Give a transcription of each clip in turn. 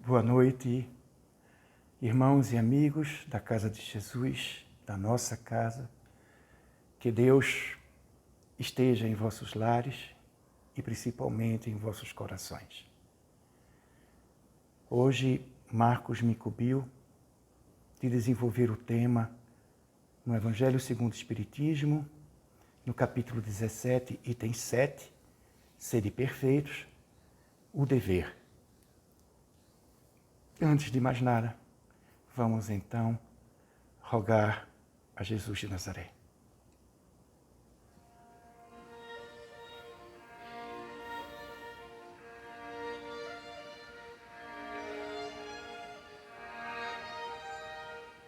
Boa noite, irmãos e amigos da Casa de Jesus, da nossa casa. Que Deus esteja em vossos lares e principalmente em vossos corações. Hoje, Marcos me incumbiu de desenvolver o tema no Evangelho segundo o Espiritismo, no capítulo 17, item 7, Sede perfeitos, o dever. Antes de mais nada, vamos então rogar a Jesus de Nazaré.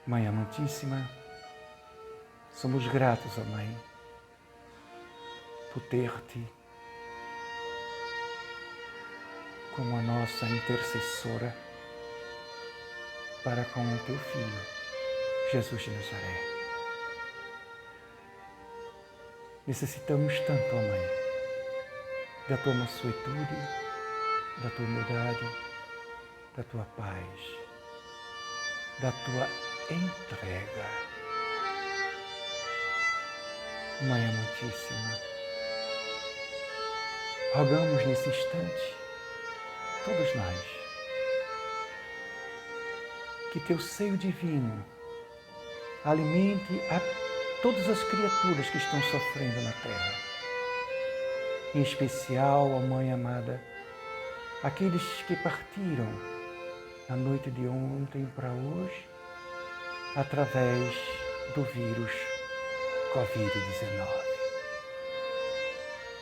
Mãe amantíssima, somos gratos, ó Mãe, por ter-te como a nossa intercessora para com o teu Filho, Jesus de Nazaré. Necessitamos tanto, ó Mãe, da tua mansuetude, da tua humildade, da tua paz, da tua entrega. Mãe amantíssima, rogamos nesse instante, todos nós, que teu seio divino alimente a todas as criaturas que estão sofrendo na terra. Em especial, ó Mãe amada, aqueles que partiram na noite de ontem para hoje através do vírus Covid-19.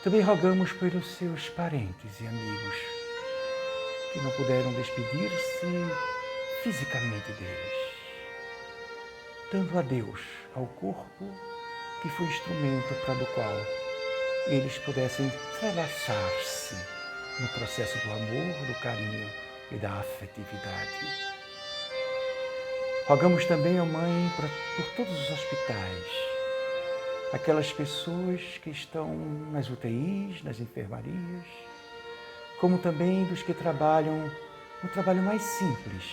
Também rogamos pelos seus parentes e amigos que não puderam despedir-se fisicamente deles, dando adeus ao corpo que foi instrumento para o qual eles pudessem entrelaçar-se no processo do amor, do carinho e da afetividade. Rogamos também, ó Mãe, por todos os hospitais, aquelas pessoas que estão nas UTIs, nas enfermarias, como também dos que trabalham no trabalho mais simples,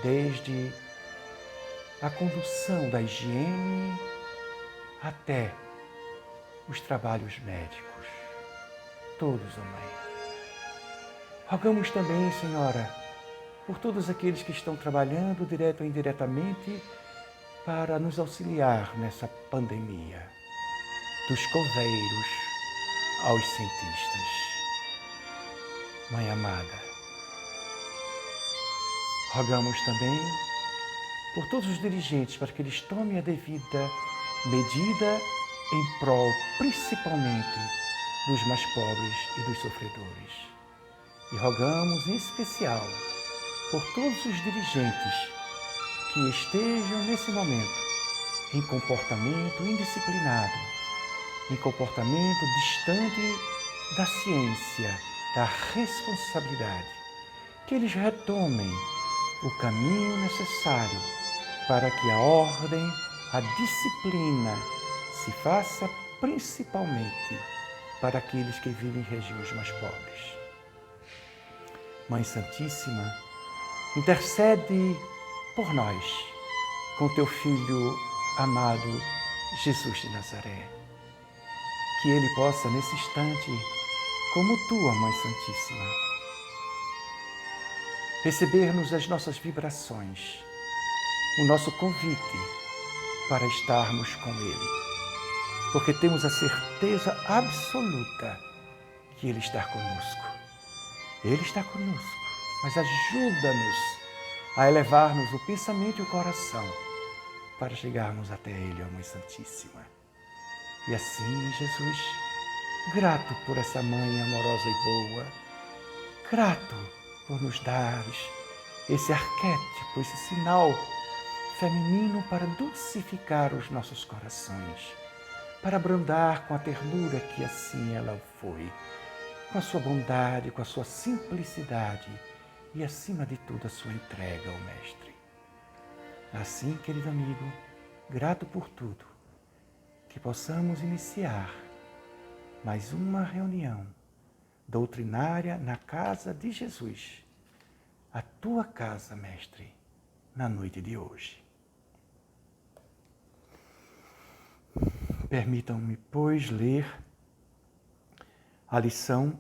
desde a condução da higiene até os trabalhos médicos. Todos, ó Mãe. Rogamos também, Senhora, por todos aqueles que estão trabalhando direto ou indiretamente para nos auxiliar nessa pandemia, dos coveiros aos cientistas. Mãe amada, rogamos também por todos os dirigentes para que eles tomem a devida medida em prol, principalmente, dos mais pobres e dos sofredores. E rogamos em especial por todos os dirigentes que estejam nesse momento em comportamento indisciplinado, em comportamento distante da ciência, da responsabilidade, que eles retomem o caminho necessário para que a ordem, a disciplina se faça principalmente para aqueles que vivem em regiões mais pobres. Mãe Santíssima, intercede por nós com teu Filho amado Jesus de Nazaré. Que ele possa, nesse instante, como tua Mãe Santíssima, receber-nos as nossas vibrações, o nosso convite para estarmos com ele, porque temos a certeza absoluta que ele está conosco. Ele está conosco, mas ajuda-nos a elevar-nos o pensamento e o coração para chegarmos até ele, ó Mãe Santíssima. E assim, Jesus, grato por essa Mãe amorosa e boa, grato por nos dares esse arquétipo, esse sinal feminino para dulcificar os nossos corações, para abrandar com a ternura que assim ela foi, com a sua bondade, com a sua simplicidade e, acima de tudo, a sua entrega ao Mestre. Assim, querido amigo, grato por tudo, que possamos iniciar mais uma reunião doutrinária na casa de Jesus, a tua casa, Mestre, na noite de hoje. Permitam-me, pois, ler a lição,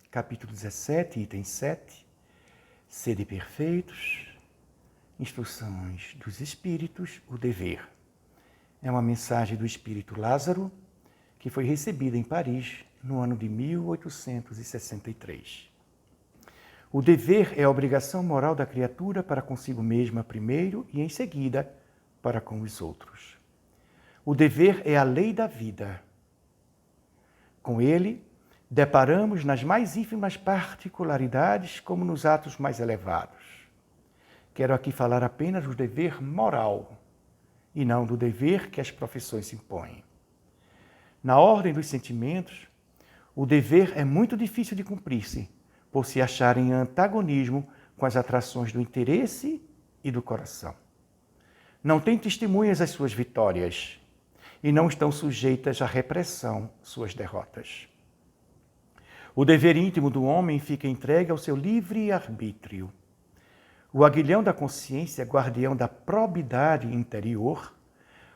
capítulo 17, item 7, Sede perfeitos, instruções dos espíritos, o dever. É uma mensagem do espírito Lázaro, que foi recebida em Paris no ano de 1863. O dever é a obrigação moral da criatura para consigo mesma primeiro e, em seguida, para com os outros. O dever é a lei da vida. Com ele, deparamos nas mais ínfimas particularidades como nos atos mais elevados. Quero aqui falar apenas do dever moral e não do dever que as profissões impõem. Na ordem dos sentimentos, o dever é muito difícil de cumprir-se, por se achar em antagonismo com as atrações do interesse e do coração. Não tem testemunhas as suas vitórias e não estão sujeitas à repressão suas derrotas. O dever íntimo do homem fica entregue ao seu livre arbítrio. O aguilhão da consciência, guardião da probidade interior,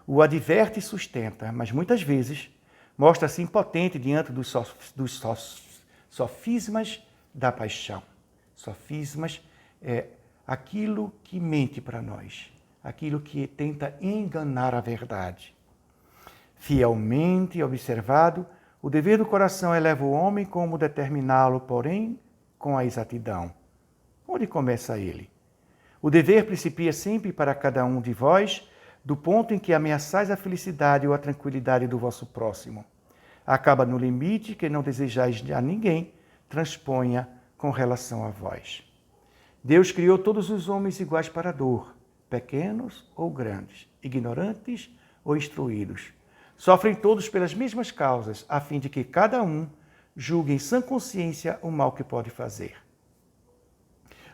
o adverte e sustenta, mas muitas vezes mostra-se impotente diante dos sofismas da paixão. Sofismas é aquilo que mente para nós, aquilo que tenta enganar a verdade. Fielmente observado, o dever do coração eleva o homem como determiná-lo, porém, com a exatidão. Onde começa ele? O dever principia sempre para cada um de vós do ponto em que ameaçais a felicidade ou a tranquilidade do vosso próximo. Acaba no limite que não desejais a ninguém transponha com relação a vós. Deus criou todos os homens iguais para a dor, pequenos ou grandes, ignorantes ou instruídos. Sofrem todos pelas mesmas causas, a fim de que cada um julgue em sã consciência o mal que pode fazer.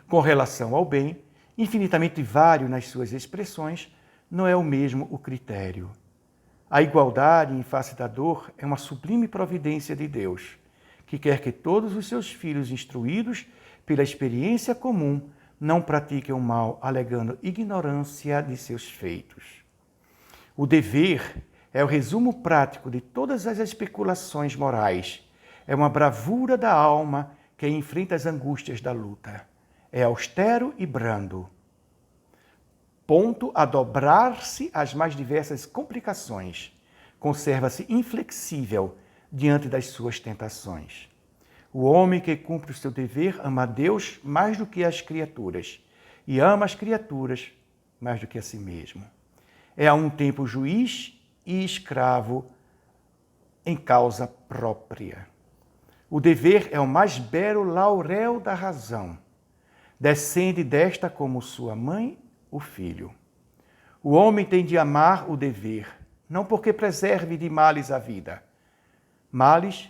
Com relação ao bem, infinitamente vário nas suas expressões, não é o mesmo o critério. A igualdade em face da dor é uma sublime providência de Deus, que quer que todos os seus filhos instruídos pela experiência comum não pratiquem o mal, alegando ignorância de seus feitos. O dever é o resumo prático de todas as especulações morais. É uma bravura da alma que enfrenta as angústias da luta. É austero e brando, ponto a dobrar-se às mais diversas complicações. Conserva-se inflexível diante das suas tentações. O homem que cumpre o seu dever ama a Deus mais do que as criaturas e ama as criaturas mais do que a si mesmo. É a um tempo juiz e escravo em causa própria. O dever é o mais belo laurel da razão. Descende desta como sua mãe, o filho. O homem tem de amar o dever, não porque preserve de males a vida, males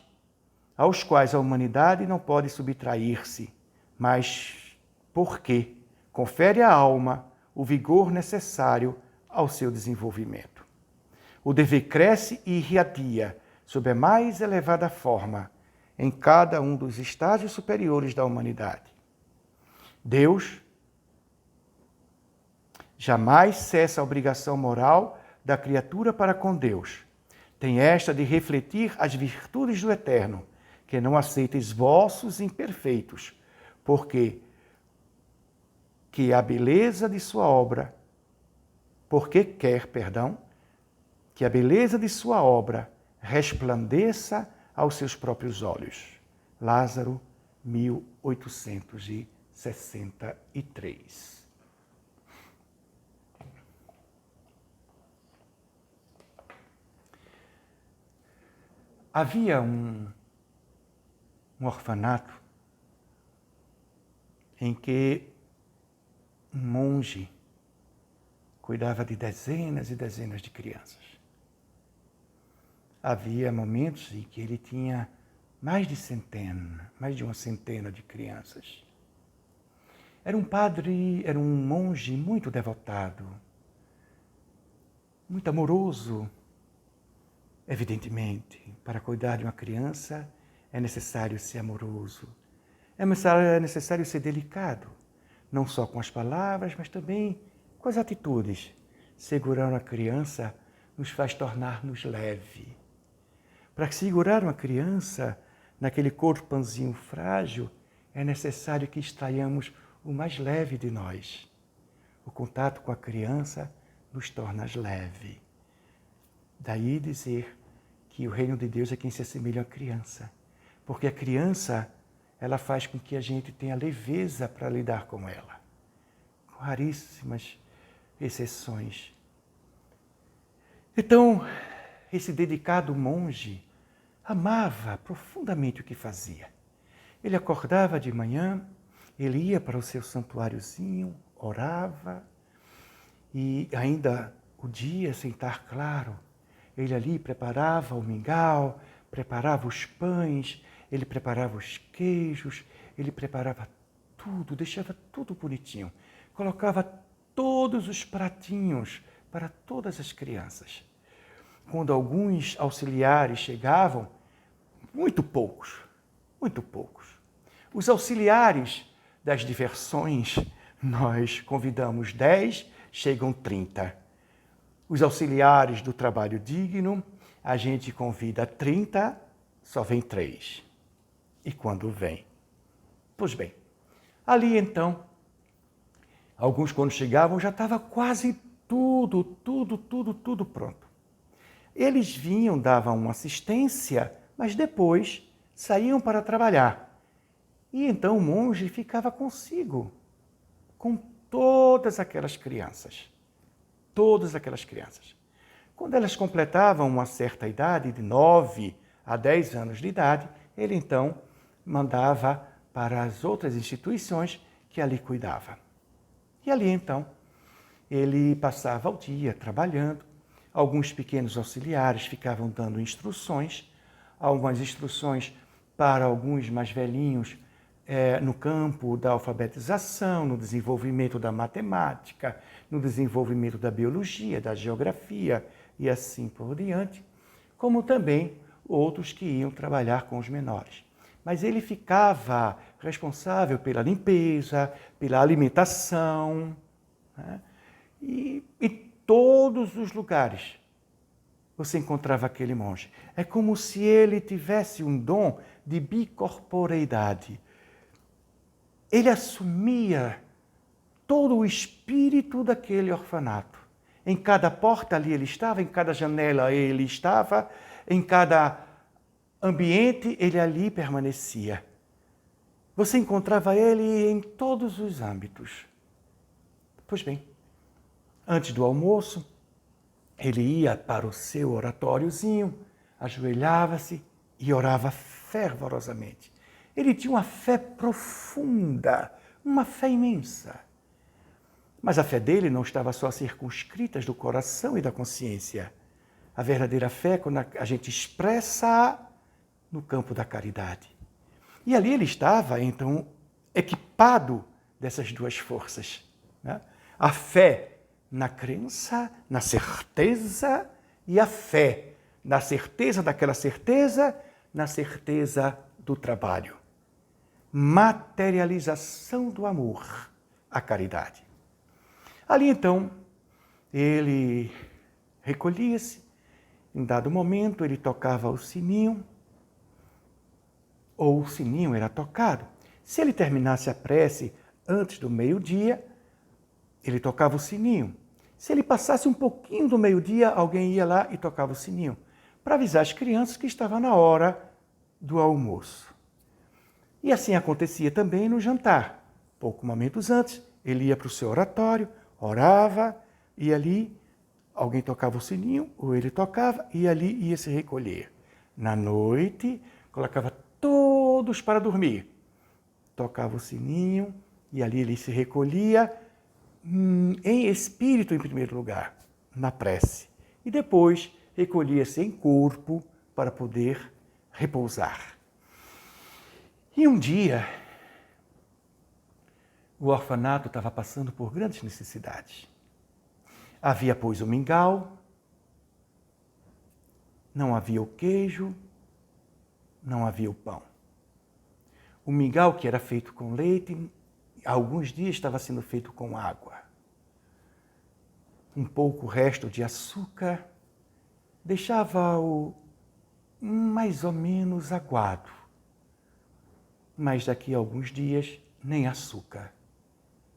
aos quais a humanidade não pode subtrair-se, mas porque confere à alma o vigor necessário ao seu desenvolvimento. O dever cresce e irradia sob a mais elevada forma em cada um dos estágios superiores da humanidade. Deus jamais cessa a obrigação moral da criatura para com Deus. Tem esta de refletir as virtudes do Eterno, que não aceita esboços imperfeitos, porque a beleza de sua obra, que a beleza de sua obra resplandeça aos seus próprios olhos. Lázaro, 1863. Havia um orfanato em que um monge cuidava de dezenas e dezenas de crianças. Havia momentos em que ele tinha mais de uma centena de crianças. Era um monge muito devotado, muito amoroso. Evidentemente, para cuidar de uma criança é necessário ser amoroso, é necessário ser delicado. não só com as palavras, mas também com as atitudes. Segurar uma criança nos faz tornar-nos leve. Para segurar uma criança naquele corpãozinho frágil, é necessário que extraiamos o mais leve de nós. O contato com a criança nos torna leve. Daí dizer que o reino de Deus é quem se assemelha à criança. Porque a criança, ela faz com que a gente tenha leveza para lidar com ela. Com raríssimas exceções. Então, esse dedicado monge amava profundamente o que fazia. Ele acordava de manhã, ele ia para o seu santuáriozinho, orava, e ainda o dia sem estar claro, ele ali preparava o mingau, preparava os pães, ele preparava os queijos, ele preparava tudo, deixava tudo bonitinho, colocava todos os pratinhos para todas as crianças. Quando alguns auxiliares chegavam, muito poucos. Os auxiliares das diversões, nós convidamos 10, chegam 30. Os auxiliares do trabalho digno, a gente convida 30, só vem 3. E quando vem? Pois bem, ali então, alguns quando chegavam já estava quase tudo pronto. Eles vinham, davam uma assistência, mas depois saíam para trabalhar. E então o monge ficava consigo, com todas aquelas crianças. Quando elas completavam uma certa idade, de 9 a 10 anos de idade, ele então mandava para as outras instituições que ali cuidava. E ali então, ele passava o dia trabalhando, alguns pequenos auxiliares ficavam dando instruções, algumas instruções para alguns mais velhinhos no campo da alfabetização, no desenvolvimento da matemática, no desenvolvimento da biologia, da geografia e assim por diante, como também outros que iam trabalhar com os menores. Mas ele ficava responsável pela limpeza, pela alimentação, né? E em todos os lugares você encontrava aquele monge. É como se ele tivesse um dom de bicorporeidade. Ele assumia todo o espírito daquele orfanato. Em cada porta ali ele estava, em cada janela ele estava, em cada ambiente ele ali permanecia. Você encontrava ele em todos os âmbitos. Pois bem, antes do almoço, ele ia para o seu oratóriozinho, ajoelhava-se e orava fervorosamente. Ele tinha uma fé profunda, uma fé imensa. Mas a fé dele não estava só circunscrita do coração e da consciência. A verdadeira fé é quando a gente expressa no campo da caridade. E ali ele estava, então, equipado dessas duas forças, né? A fé na crença, na certeza, e a fé na certeza daquela certeza, na certeza do trabalho. Materialização do amor, a caridade. Ali então, ele recolhia-se, em dado momento ele tocava o sininho, ou o sininho era tocado. Se ele terminasse a prece antes do meio-dia, ele tocava o sininho. Se ele passasse um pouquinho do meio-dia, alguém ia lá e tocava o sininho, para avisar as crianças que estava na hora do almoço. E assim acontecia também no jantar. Poucos momentos antes, ele ia para o seu oratório, orava, e ali alguém tocava o sininho, ou ele tocava, e ali ia se recolher. Na noite, colocava todos para dormir. Tocava o sininho, e ali ele se recolhia, em espírito em primeiro lugar, na prece. E depois recolhia-se em corpo para poder repousar. E um dia, o orfanato estava passando por grandes necessidades. Havia, pois, o mingau, não havia o queijo, não havia o pão. O mingau, que era feito com leite, há alguns dias estava sendo feito com água. Um pouco resto de açúcar deixava-o mais ou menos aguado. Mas daqui a alguns dias, nem açúcar,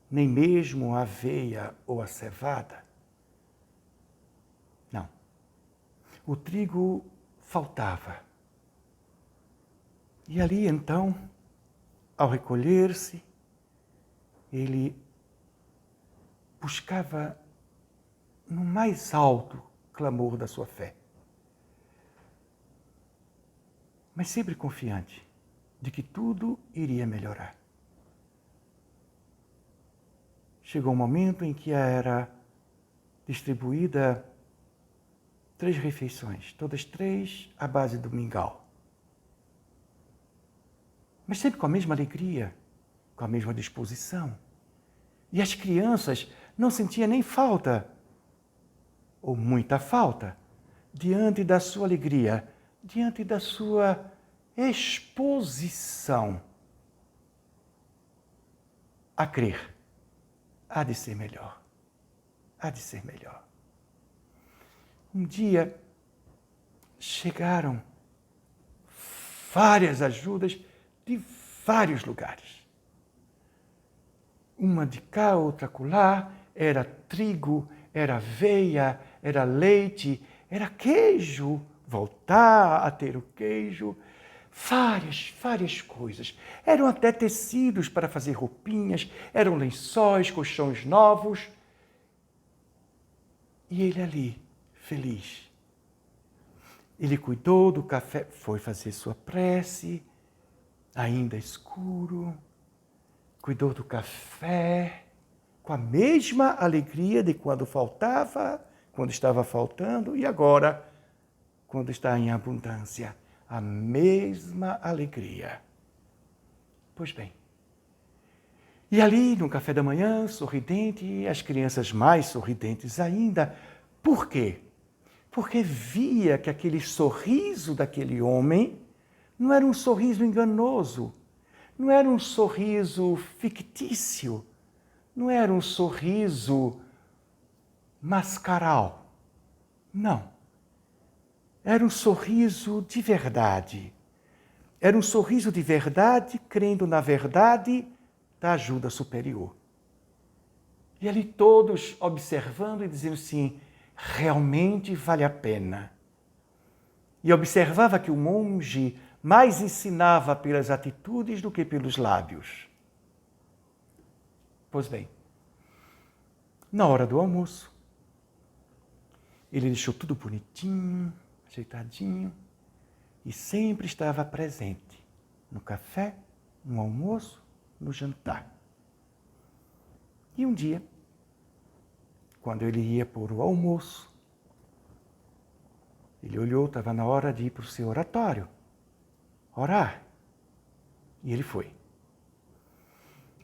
nem mesmo a aveia ou a cevada. Não. O trigo faltava. E ali, então, ao recolher-se, ele buscava no mais alto clamor da sua fé. Mas sempre confiante de que tudo iria melhorar. Chegou um momento em que era distribuída 3 refeições, todas 3 à base do mingau. Mas sempre com a mesma alegria, com a mesma disposição. E as crianças não sentiam nem falta, ou muita falta, diante da sua alegria, diante da sua exposição a crer. Há de ser melhor. Há de ser melhor. Um dia chegaram várias ajudas de vários lugares. Uma de cá, outra acolá, era trigo, era aveia, era leite, era queijo, voltar a ter o queijo, várias coisas. Eram até tecidos para fazer roupinhas, eram lençóis, colchões novos. E ele ali, feliz. Ele cuidou do café, foi fazer sua prece, ainda escuro, cuidou do café, com a mesma alegria de quando faltava, quando estava faltando, e agora, quando está em abundância, a mesma alegria. Pois bem, e ali, no café da manhã, sorridente, as crianças mais sorridentes ainda. Por quê? Porque via que aquele sorriso daquele homem não era um sorriso enganoso, não era um sorriso fictício, não era um sorriso mascaral. Não. Era um sorriso de verdade. Era um sorriso de verdade, crendo na verdade da ajuda superior. E ali todos observando e dizendo assim, realmente vale a pena. E observava que o monge mais ensinava pelas atitudes do que pelos lábios. Pois bem, na hora do almoço, ele deixou tudo bonitinho, ajeitadinho, e sempre estava presente no café, no almoço, no jantar. E um dia, quando ele ia para o almoço, ele olhou, estava na hora de ir para o seu oratório, orar. E ele foi.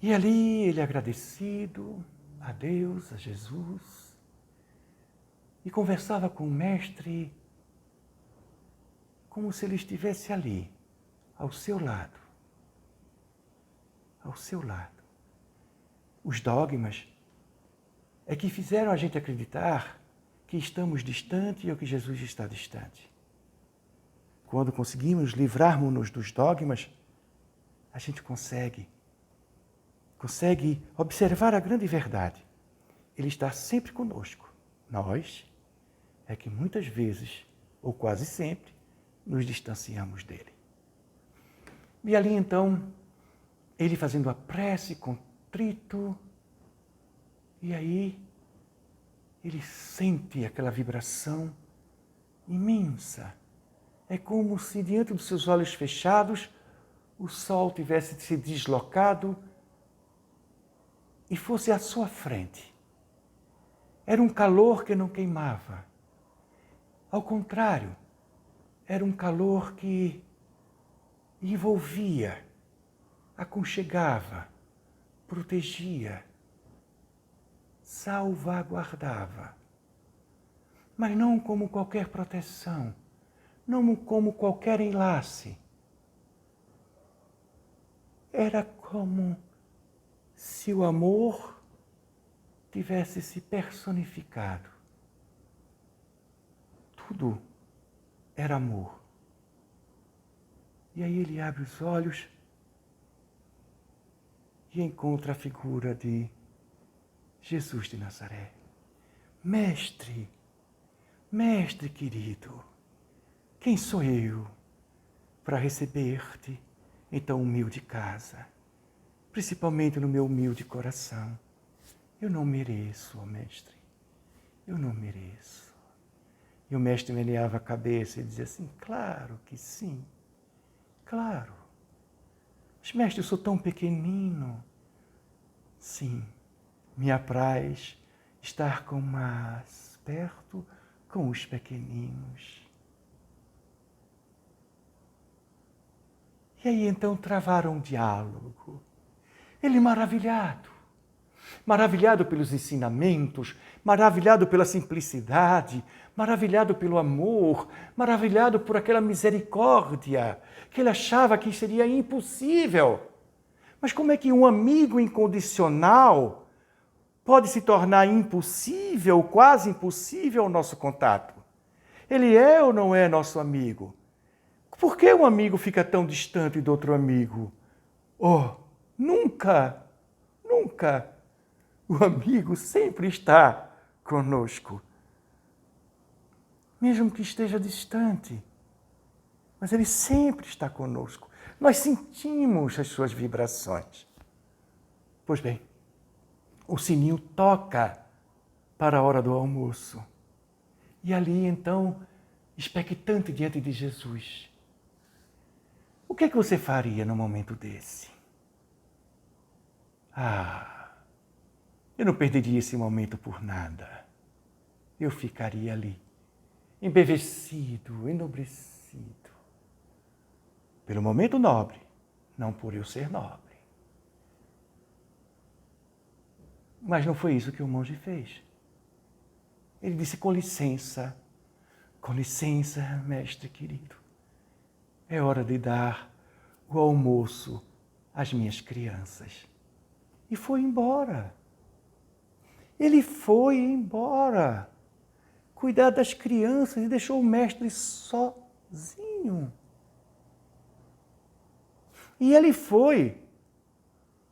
E ali ele agradecido a Deus, a Jesus, e conversava com o mestre como se ele estivesse ali, ao seu lado. Ao seu lado. Os dogmas é que fizeram a gente acreditar que estamos distantes ou que Jesus está distante. Quando conseguimos livrarmos-nos dos dogmas, a gente consegue observar a grande verdade. Ele está sempre conosco. Nós é que muitas vezes, ou quase sempre, nos distanciamos dele. E ali então, ele fazendo a prece contrito, e aí ele sente aquela vibração imensa. É como se diante dos seus olhos fechados, o sol tivesse se deslocado e fosse à sua frente. Era um calor que não queimava. Ao contrário, era um calor que envolvia, aconchegava, protegia, salvaguardava. Mas não como qualquer proteção, não como qualquer enlace. Era como se o amor tivesse se personificado. Tudo era amor. E aí ele abre os olhos e encontra a figura de Jesus de Nazaré. Mestre, mestre querido, quem sou eu para receber-te em tão humilde casa, principalmente no meu humilde coração? Eu não mereço, ó mestre, eu não mereço. E o mestre meneava a cabeça e dizia assim, claro que sim, claro. Mas mestre, eu sou tão pequenino. Sim, me apraz estar perto com os pequeninos. E aí então travaram um diálogo. Ele maravilhado pelos ensinamentos, maravilhado pela simplicidade, maravilhado pelo amor, maravilhado por aquela misericórdia que ele achava que seria impossível. Mas como é que um amigo incondicional pode se tornar impossível, quase impossível, o nosso contato? Ele é ou não é nosso amigo? Por que um amigo fica tão distante do outro amigo? Oh, nunca, nunca. O amigo sempre está conosco, mesmo que esteja distante, mas ele sempre está conosco. Nós sentimos as suas vibrações. Pois bem, o sininho toca para a hora do almoço. E ali, então, expectante diante de Jesus, o que é que você faria num momento desse? Eu não perderia esse momento por nada. Eu ficaria ali, embevecido, enobrecido, pelo momento nobre, não por eu ser nobre. Mas não foi isso que o monge fez. Ele disse, com licença, mestre querido. É hora de dar o almoço às minhas crianças. E foi embora. Ele foi embora. Cuidar das crianças e deixou o mestre sozinho. E ele foi.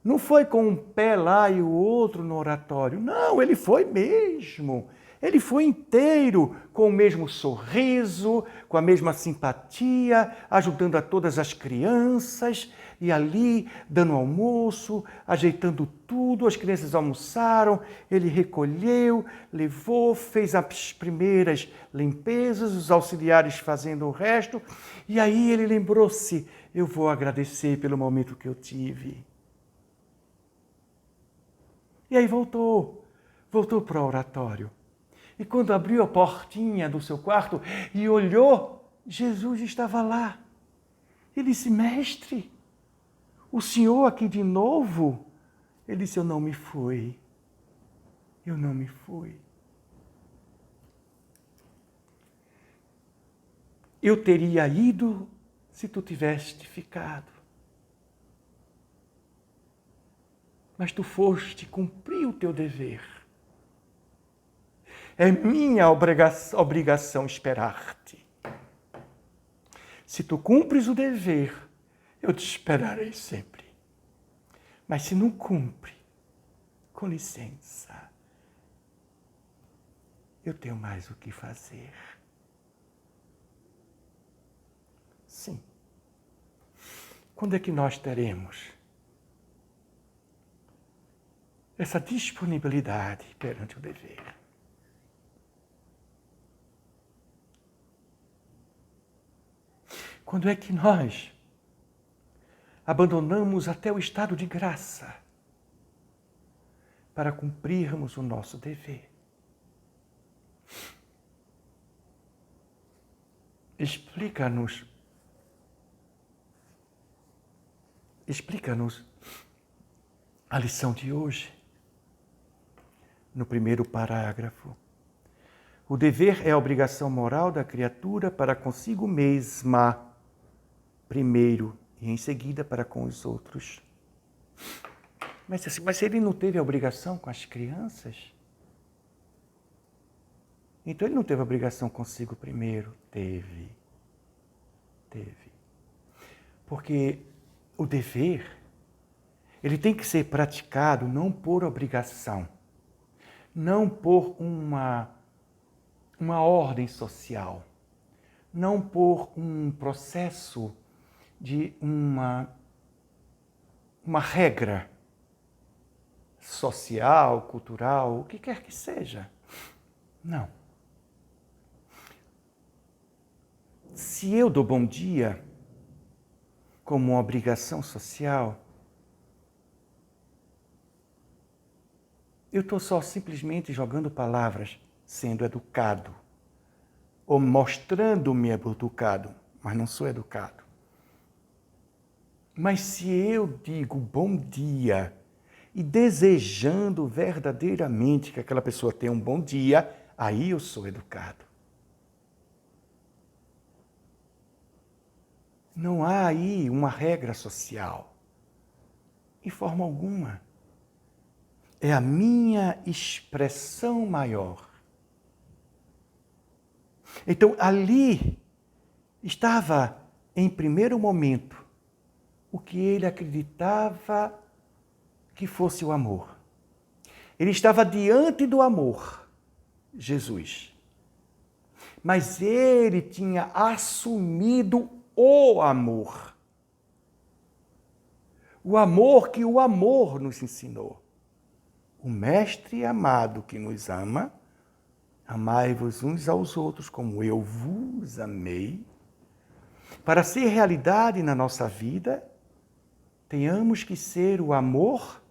Não foi com um pé lá e o outro no oratório. Não, ele foi mesmo. Ele foi inteiro, com o mesmo sorriso, com a mesma simpatia, ajudando a todas as crianças, e ali, dando almoço, ajeitando tudo, as crianças almoçaram, ele recolheu, levou, fez as primeiras limpezas, os auxiliares fazendo o resto, e aí ele lembrou-se, eu vou agradecer pelo momento que eu tive. E aí voltou para o oratório. E quando abriu a portinha do seu quarto e olhou, Jesus estava lá. Ele disse, mestre, o senhor aqui de novo? Ele disse, eu não me fui. Eu não me fui. Eu teria ido se tu tivesse ficado. Mas tu foste cumprir o teu dever. É minha obrigação esperar-te. Se tu cumpres o dever, eu te esperarei sempre. Mas se não cumpre, com licença, eu tenho mais o que fazer. Sim. Quando é que nós teremos essa disponibilidade perante o dever? Quando é que nós abandonamos até o estado de graça para cumprirmos o nosso dever? Explica-nos a lição de hoje, no primeiro parágrafo. O dever é a obrigação moral da criatura para consigo mesma, primeiro, e em seguida para com os outros. Mas assim, mas ele não teve a obrigação com as crianças? Então ele não teve a obrigação consigo primeiro? Teve. Porque o dever, ele tem que ser praticado não por obrigação, não por uma ordem social, não por um processo de uma regra social, cultural, o que quer que seja. Não. Se eu dou bom dia como uma obrigação social, eu estou só simplesmente jogando palavras, sendo educado, ou mostrando-me educado, mas não sou educado. Mas se eu digo bom dia e desejando verdadeiramente que aquela pessoa tenha um bom dia, aí eu sou educado. Não há aí uma regra social, de forma alguma. É a minha expressão maior. Então, ali estava, em primeiro momento, o que ele acreditava que fosse o amor. Ele estava diante do amor, Jesus. Mas ele tinha assumido o amor. O amor que o amor nos ensinou. O Mestre amado que nos ama, amai-vos uns aos outros como eu vos amei. Para ser realidade na nossa vida, tenhamos que ser o amor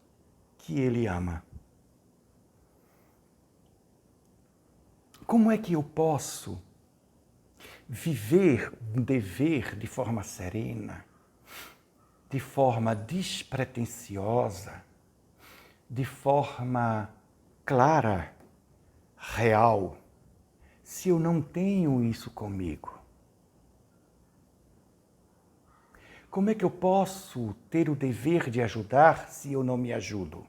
que Ele ama. Como é que eu posso viver um dever de forma serena, de forma despretensiosa, de forma clara, real, se eu não tenho isso comigo? Como é que eu posso ter o dever de ajudar se eu não me ajudo?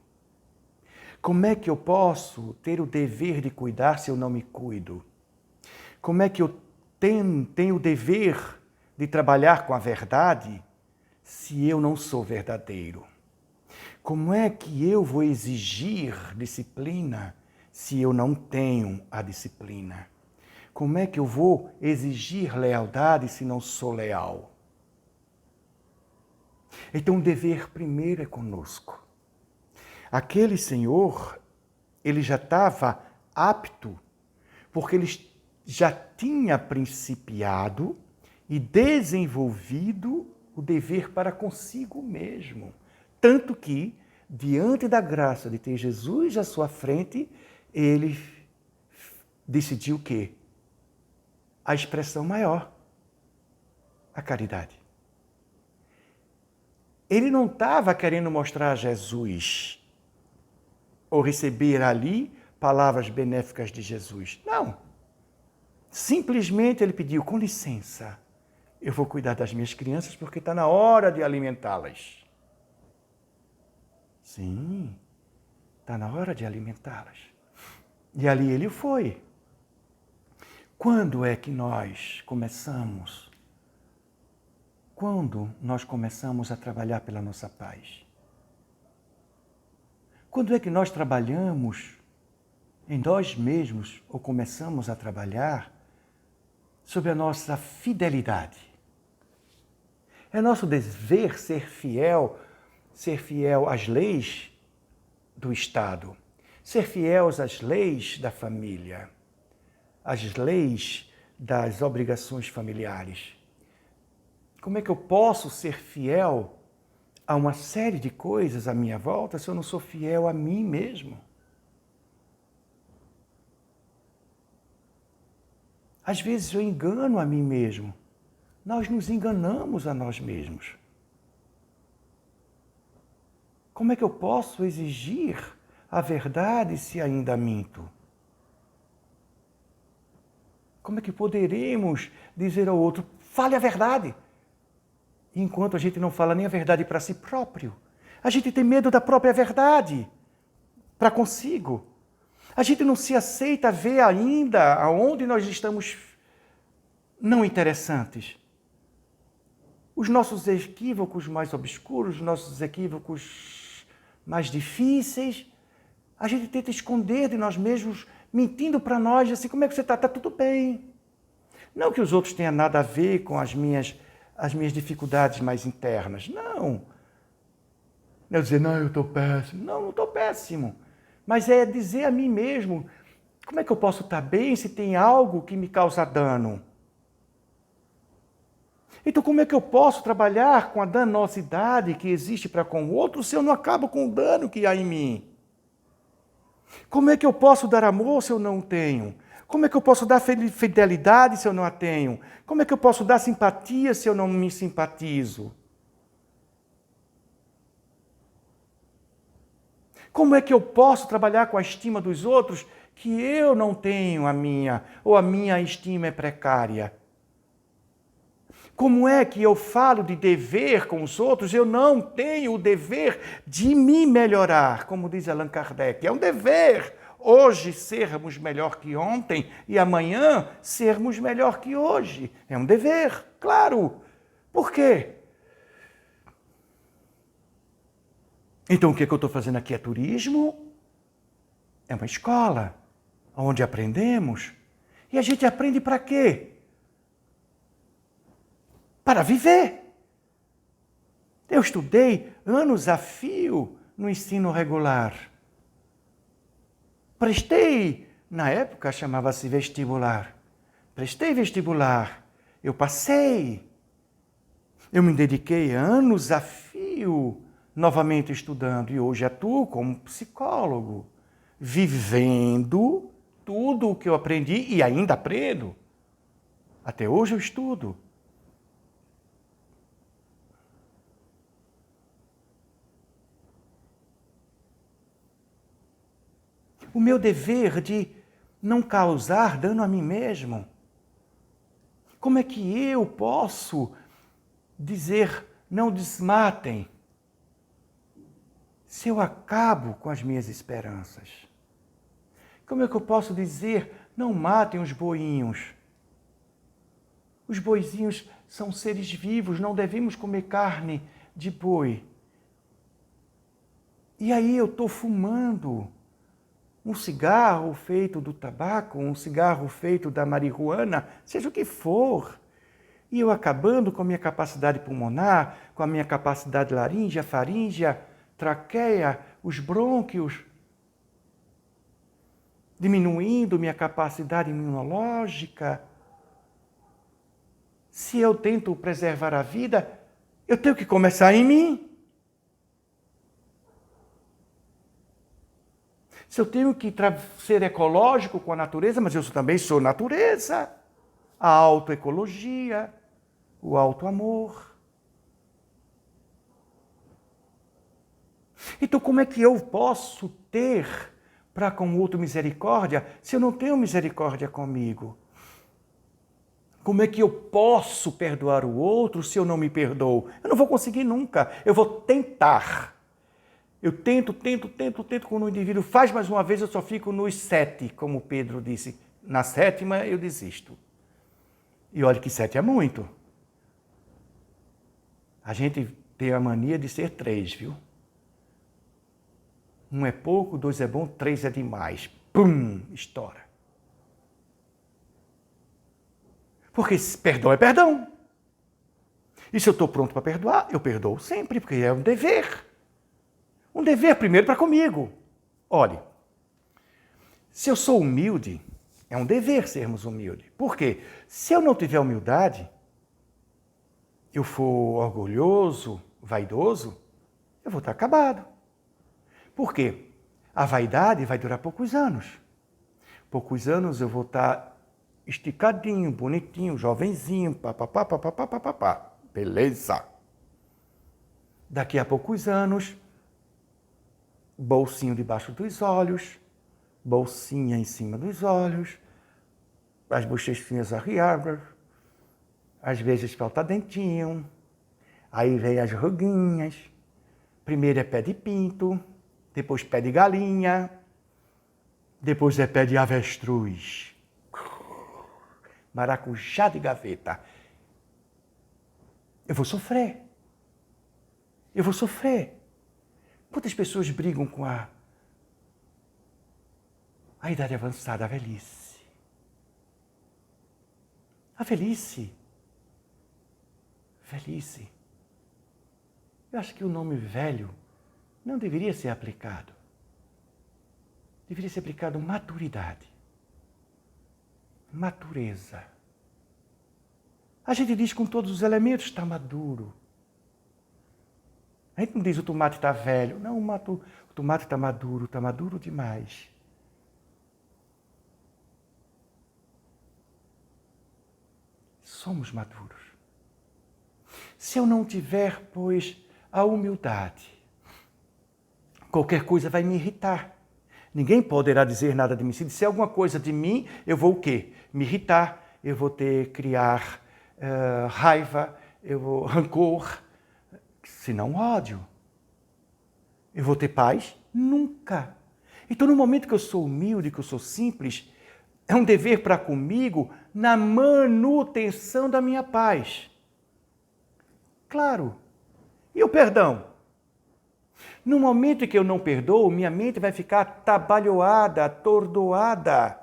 Como é que eu posso ter o dever de cuidar se eu não me cuido? Como é que eu tenho o dever de trabalhar com a verdade se eu não sou verdadeiro? Como é que eu vou exigir disciplina se eu não tenho a disciplina? Como é que eu vou exigir lealdade se não sou leal? Então o dever primeiro é conosco. Aquele senhor, ele já estava apto, porque ele já tinha principiado e desenvolvido o dever para consigo mesmo. Tanto que, diante da graça de ter Jesus à sua frente, ele decidiu o quê? A expressão maior, a caridade. Ele não estava querendo mostrar a Jesus ou receber ali palavras benéficas de Jesus. Não. Simplesmente ele pediu, com licença, eu vou cuidar das minhas crianças porque está na hora de alimentá-las. Sim, está na hora de alimentá-las. E ali ele foi. Quando é que nós começamos? Quando nós começamos a trabalhar pela nossa paz? Quando é que nós trabalhamos em nós mesmos ou começamos a trabalhar sobre a nossa fidelidade? É nosso dever ser fiel às leis do Estado, ser fiel às leis da família, às leis das obrigações familiares. Como é que eu posso ser fiel a uma série de coisas à minha volta se eu não sou fiel a mim mesmo? Às vezes eu engano a mim mesmo. Nós nos enganamos a nós mesmos. Como é que eu posso exigir a verdade se ainda minto? Como é que poderemos dizer ao outro, fale a verdade? Enquanto a gente não fala nem a verdade para si próprio. A gente tem medo da própria verdade para consigo. A gente não se aceita ver ainda aonde nós estamos não interessantes. Os nossos equívocos mais obscuros, os nossos equívocos mais difíceis, a gente tenta esconder de nós mesmos, mentindo para nós, assim, como é que você está? Está tudo bem. Não que os outros tenham nada a ver com as minhas dificuldades mais internas, não. Eu dizer, não, eu estou péssimo. Não estou péssimo. Mas é dizer a mim mesmo, como é que eu posso estar bem se tem algo que me causa dano? Então, como é que eu posso trabalhar com a danosidade que existe para com o outro se eu não acabo com o dano que há em mim? Como é que eu posso dar amor se eu não o tenho? Como é que eu posso dar fidelidade se eu não a tenho? Como é que eu posso dar simpatia se eu não me simpatizo? Como é que eu posso trabalhar com a estima dos outros que eu não tenho a minha, ou a minha estima é precária? Como é que eu falo de dever com os outros? Eu não tenho o dever de me melhorar, como diz Allan Kardec. É um dever hoje sermos melhor que ontem e amanhã sermos melhor que hoje. É um dever, claro. Por quê? Então o que eu estou fazendo aqui é turismo? É uma escola onde aprendemos. E a gente aprende para quê? Para viver. Eu estudei anos a fio no ensino regular. Prestei, na época chamava-se vestibular. Prestei vestibular. Eu passei. Eu me dediquei anos a fio novamente estudando e hoje atuo como psicólogo, vivendo tudo o que eu aprendi e ainda aprendo. Até hoje eu estudo. O meu dever de não causar dano a mim mesmo. Como é que eu posso dizer não desmatem se eu acabo com as minhas esperanças? Como é que eu posso dizer não matem os boinhos? Os boizinhos são seres vivos, não devemos comer carne de boi. E aí eu estou fumando um cigarro feito do tabaco, um cigarro feito da marihuana, seja o que for. E eu acabando com a minha capacidade pulmonar, com a minha capacidade laríngea, faríngea, traqueia, os brônquios, diminuindo minha capacidade imunológica. Se eu tento preservar a vida, eu tenho que começar em mim. Se eu tenho que ser ecológico com a natureza, mas eu também sou natureza. A autoecologia, o autoamor. Então, como é que eu posso ter para com o outro misericórdia se eu não tenho misericórdia comigo? Como é que eu posso perdoar o outro se eu não me perdoo? Eu não vou conseguir nunca. Eu vou tentar. Eu tento. Quando o indivíduo faz mais uma vez, eu só fico nos 7, como Pedro disse. Na 7ª, eu desisto. E olha que 7 é muito. A gente tem a mania de ser 3, viu? 1 é pouco, 2 é bom, 3 é demais. Pum! Estoura. Porque perdão é perdão. E se eu estou pronto para perdoar, eu perdoo sempre, porque é um dever. Um dever primeiro para comigo. Olhe, se eu sou humilde, é um dever sermos humildes. Por quê? Se eu não tiver humildade, eu for orgulhoso, vaidoso, eu vou estar acabado. Por quê? A vaidade vai durar poucos anos. Poucos anos eu vou estar esticadinho, bonitinho, jovenzinho, papapá. Beleza. Daqui a poucos anos, bolsinho debaixo dos olhos, bolsinha em cima dos olhos, as bochechinhas arriadas, às vezes falta dentinho, aí vem as ruguinhas, Primeiro é pé de pinto, depois pé de galinha, depois é pé de avestruz. Maracujá de gaveta. Eu vou sofrer. Eu vou sofrer. Quantas pessoas brigam com a idade avançada, a velhice? A velhice. Velhice. Eu acho que o nome velho não deveria ser aplicado. Deveria ser aplicado maturidade. Matureza. A gente diz com todos os elementos, está maduro. A gente não diz o tomate está velho. Não, o tomate está maduro demais. Somos maduros. Se eu não tiver, pois, a humildade, qualquer coisa vai me irritar. Ninguém poderá dizer nada de mim. Se disser alguma coisa de mim, eu vou o quê? Me irritar, eu vou criar raiva, eu vou rancor, se não ódio. Eu vou ter paz? Nunca. Então, no momento que eu sou humilde, que eu sou simples, é um dever para comigo na manutenção da minha paz. Claro. E o perdão? No momento em que eu não perdoo, minha mente vai ficar atabalhoada, atordoada,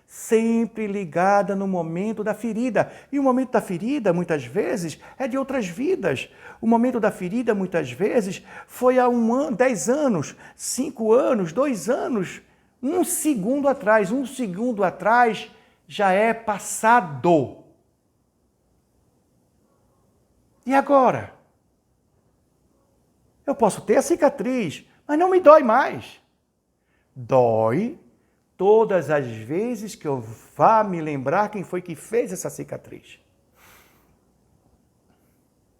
sempre ligada no momento da ferida. E o momento da ferida, muitas vezes, é de outras vidas. O momento da ferida, muitas vezes, foi há 1 ano, 10 anos, 5 anos, 2 anos, 1 segundo atrás. 1 segundo atrás já é passado. E agora? Eu posso ter a cicatriz, mas não me dói mais. Dói todas as vezes que eu vá me lembrar quem foi que fez essa cicatriz.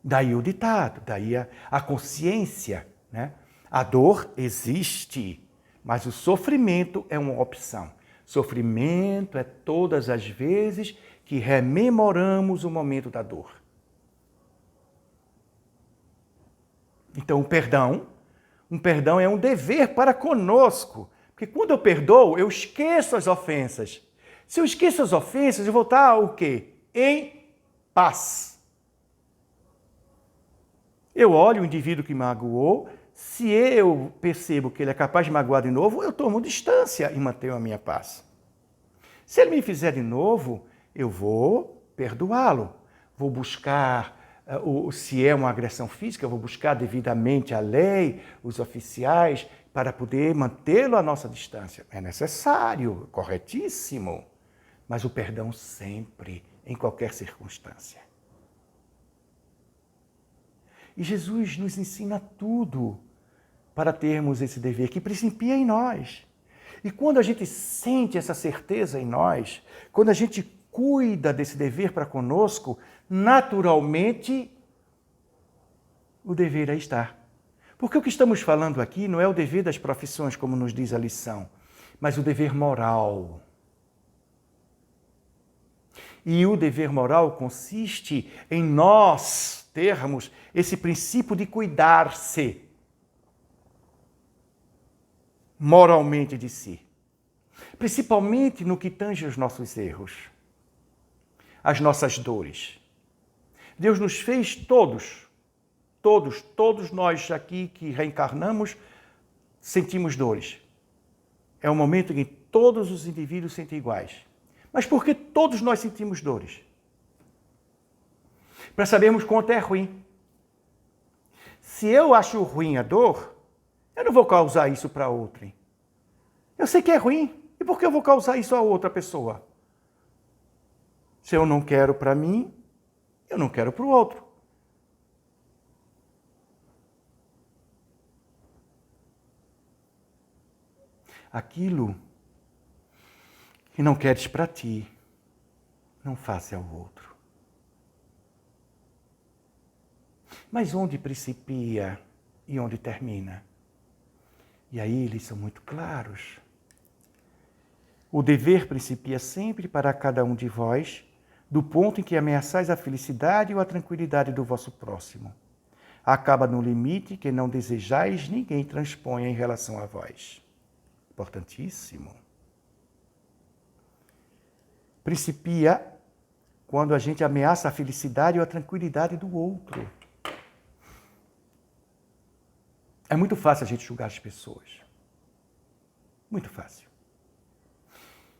Daí o ditado, daí a consciência, né? A dor existe, mas o sofrimento é uma opção. Sofrimento é todas as vezes que rememoramos o momento da dor. Então, um perdão é um dever para conosco. Porque quando eu perdoo, eu esqueço as ofensas. Se eu esqueço as ofensas, eu vou estar o quê? Em paz. Eu olho o indivíduo que magoou, se eu percebo que ele é capaz de magoar de novo, eu tomo distância e mantenho a minha paz. Se ele me fizer de novo, eu vou perdoá-lo. Vou buscar, se é uma agressão física, eu vou buscar devidamente a lei, os oficiais, para poder mantê-lo à nossa distância. É necessário, corretíssimo, mas o perdão sempre, em qualquer circunstância. E Jesus nos ensina tudo para termos esse dever que principia em nós. E quando a gente sente essa certeza em nós, quando a gente cuida desse dever para conosco, naturalmente o dever aí está. Porque o que estamos falando aqui não é o dever das profissões, como nos diz a lição, mas o dever moral. E o dever moral consiste em nós termos esse princípio de cuidar-se moralmente de si. Principalmente no que tange aos nossos erros, as nossas dores. Deus nos fez todos nós aqui que reencarnamos, sentimos dores. É um momento em que todos os indivíduos sentem iguais. Mas por que todos nós sentimos dores? Para sabermos quanto é ruim. Se eu acho ruim a dor, eu não vou causar isso para outrem. Eu sei que é ruim. E por que eu vou causar isso a outra pessoa? Se eu não quero para mim, eu não quero para o outro. Aquilo que não queres para ti, não faça ao outro. Mas onde principia e onde termina? E aí eles são muito claros. O dever principia sempre para cada um de vós, do ponto em que ameaçais a felicidade ou a tranquilidade do vosso próximo. acaba no limite que não desejais ninguém transponha em relação a vós. Importantíssimo. Principia quando a gente ameaça a felicidade ou a tranquilidade do outro. É muito fácil a gente julgar as pessoas. Muito fácil.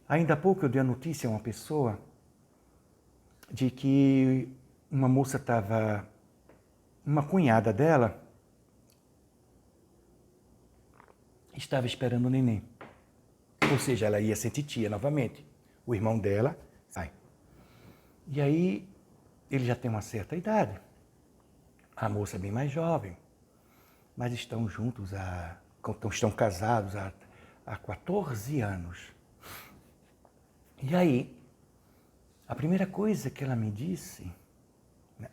Ainda há pouco eu dei a notícia a uma pessoa de que uma moça estava, uma cunhada dela, estava esperando o neném. Ou seja, ela ia ser titia novamente. O irmão dela sai. E aí, ele já tem uma certa idade. A moça é bem mais jovem. Mas estão juntos, estão casados há 14 anos. E aí, a primeira coisa que ela me disse,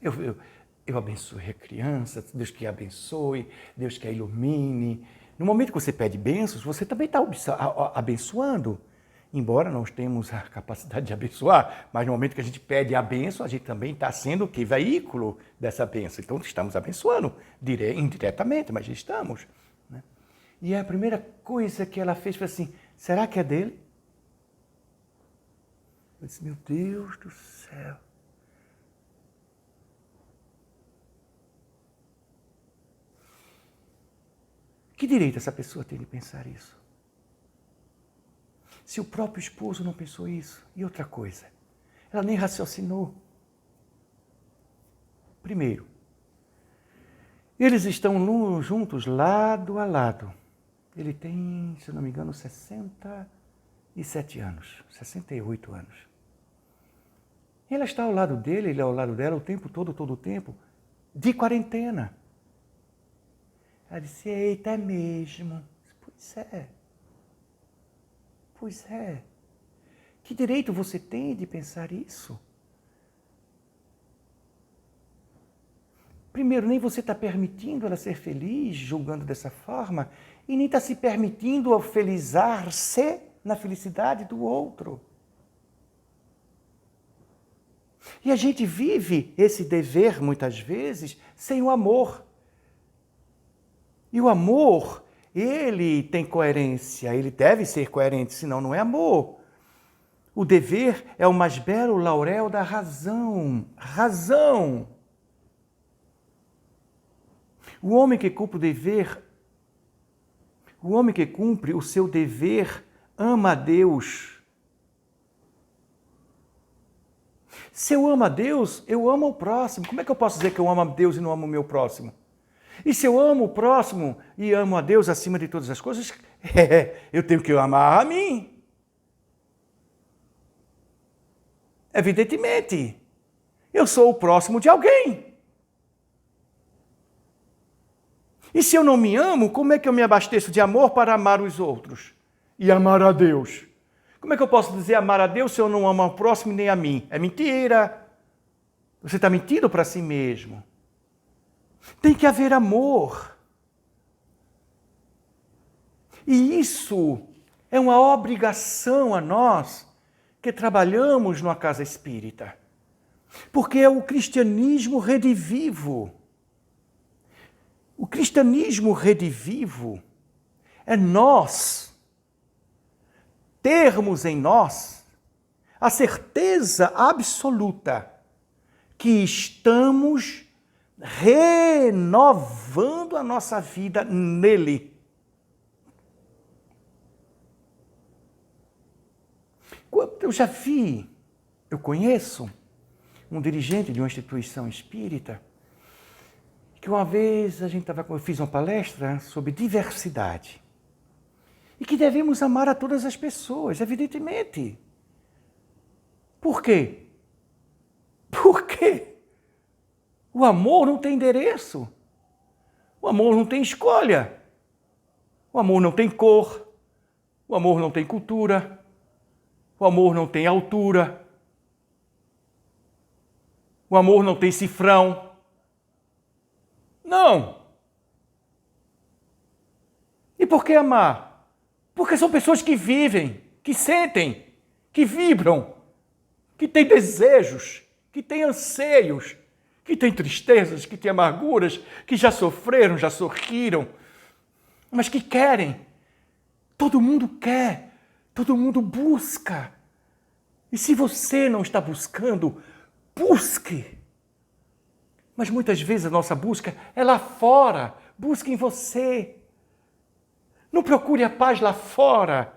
eu abençoei a criança, Deus que a abençoe, Deus que a ilumine. No momento que você pede bênçãos, você também está abençoando. Embora nós temos a capacidade de abençoar, mas no momento que a gente pede a bênção, a gente também está sendo o quê? Veículo dessa bênção. Então, estamos abençoando indiretamente, mas estamos. Né? E a primeira coisa que ela fez foi assim, será que é dele? Eu disse, meu Deus do céu. Que direito essa pessoa tem de pensar isso? Se o próprio esposo não pensou isso. E outra coisa, ela nem raciocinou. Primeiro, eles estão juntos lado a lado. Ele tem, se eu não me engano, 67 anos, 68 anos. Ela está ao lado dele, ele ao lado dela o tempo todo o tempo, de quarentena. Ela disse, eita, é mesmo. Pois é. Pois é. Que direito você tem de pensar isso? Primeiro, nem você está permitindo ela ser feliz, julgando dessa forma, e nem está se permitindo felizar-se na felicidade do outro. E a gente vive esse dever, muitas vezes, sem o amor. E o amor, ele tem coerência, ele deve ser coerente, senão não é amor. O dever é o mais belo laurel da razão. Razão. O homem que cumpre o dever, o homem que cumpre o seu dever, ama a Deus. Se eu amo a Deus, eu amo o próximo. Como é que eu posso dizer que eu amo a Deus e não amo o meu próximo? E se eu amo o próximo e amo a Deus acima de todas as coisas, eu tenho que amar a mim. Evidentemente, eu sou o próximo de alguém. E se eu não me amo, como é que eu me abasteço de amor para amar os outros? E amar a Deus? Como é que eu posso dizer amar a Deus se eu não amo ao próximo nem a mim? É mentira. Você está mentindo para si mesmo. Tem que haver amor. E isso é uma obrigação a nós que trabalhamos numa casa espírita. Porque é o cristianismo redivivo. O cristianismo redivivo é nós termos em nós a certeza absoluta que estamos renovando a nossa vida nele. Eu conheço um dirigente de uma instituição espírita que uma vez eu fiz uma palestra sobre diversidade e que devemos amar a todas as pessoas, evidentemente. Por quê? Por quê? O amor não tem endereço. O amor não tem escolha. O amor não tem cor. O amor não tem cultura. O amor não tem altura. O amor não tem cifrão. Não. E por que amar? Porque são pessoas que vivem, que sentem, que vibram, que têm desejos, que têm anseios, que têm tristezas, que têm amarguras, que já sofreram, já sorriram, mas que querem. Todo mundo quer, todo mundo busca. E se você não está buscando, busque. Mas muitas vezes a nossa busca é lá fora. Busque em você. Não procure a paz lá fora,